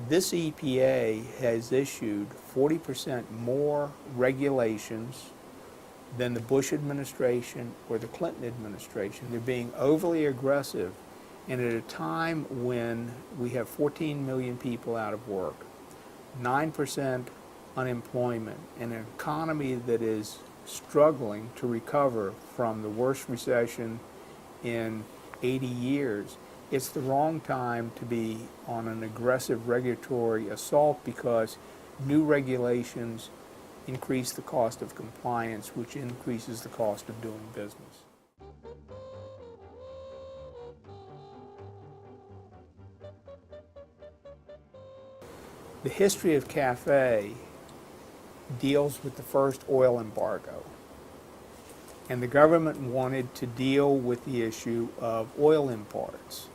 This EPA has issued 40% more regulations than the Bush administration or the Clinton administration. They're being overly aggressive, and at a time when we have 14 million people out of work, 9% unemployment, and an economy that is struggling to recover from the worst recession in 80 years, it's the wrong time to be on an aggressive regulatory assault, because new regulations increase the cost of compliance, which increases the cost of doing business. The history of CAFE deals with the first oil embargo, and the government wanted to deal with the issue of oil imports,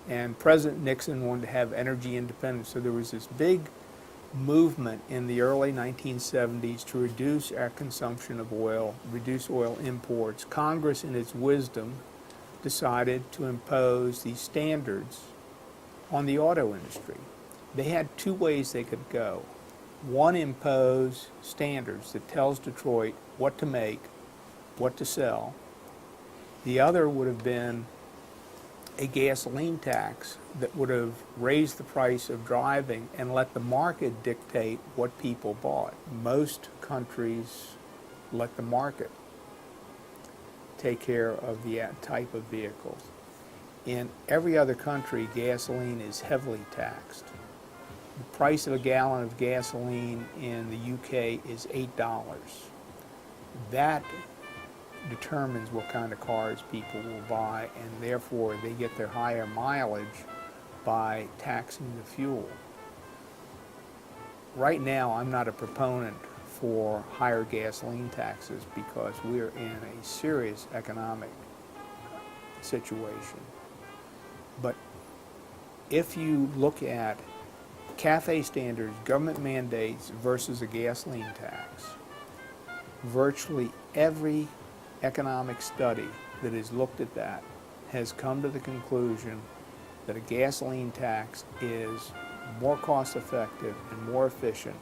and President Nixon wanted to have energy independence. So there was this big movement in the early 1970s to reduce our consumption of oil, reduce oil imports. Congress, in its wisdom, decided to impose these standards on the auto industry. They had two ways they could go. One, impose standards that tells Detroit what to make, what to sell. The other would have been a gasoline tax that would have raised the price of driving and let the market dictate what people bought. Most countries let the market take care of the type of vehicles. In every other country, gasoline is heavily taxed. The price of a gallon of gasoline in the UK is $8. That determines what kind of cars people will buy, and therefore they get their higher mileage by taxing the fuel. Right now, I'm not a proponent for higher gasoline taxes because we're in a serious economic situation. But if you look at CAFE standards, government mandates versus a gasoline tax, virtually every economic study that has looked at that has come to the conclusion that a gasoline tax is more cost effective and more efficient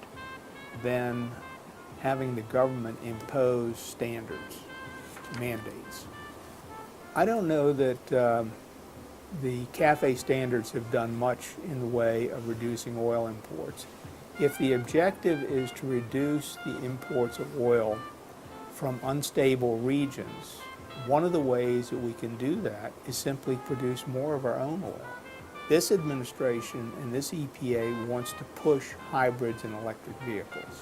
than having the government impose standards, mandates. I don't know that the CAFE standards have done much in the way of reducing oil imports. If the objective is to reduce the imports of oil from unstable regions, one of the ways that we can do that is simply produce more of our own oil. This administration and this EPA wants to push hybrids and electric vehicles.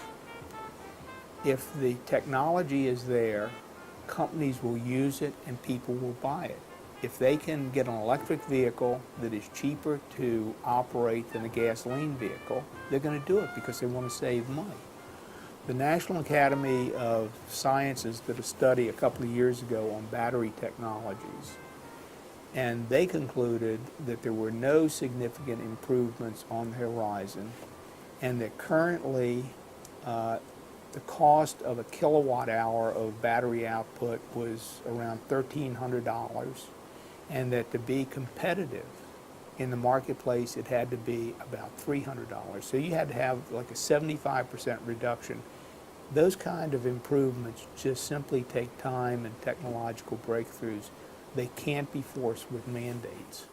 If the technology is there, companies will use it and people will buy it. If they can get an electric vehicle that is cheaper to operate than a gasoline vehicle, they're going to do it because they want to save money. The National Academy of Sciences did a study a couple of years ago on battery technologies, and they concluded that there were no significant improvements on the horizon, and that currently the cost of a kilowatt hour of battery output was around $1,300, and that to be competitive in the marketplace it had to be about $300. So you had to have like a 75% reduction. Those kind of improvements just simply take time and technological breakthroughs. They can't be forced with mandates.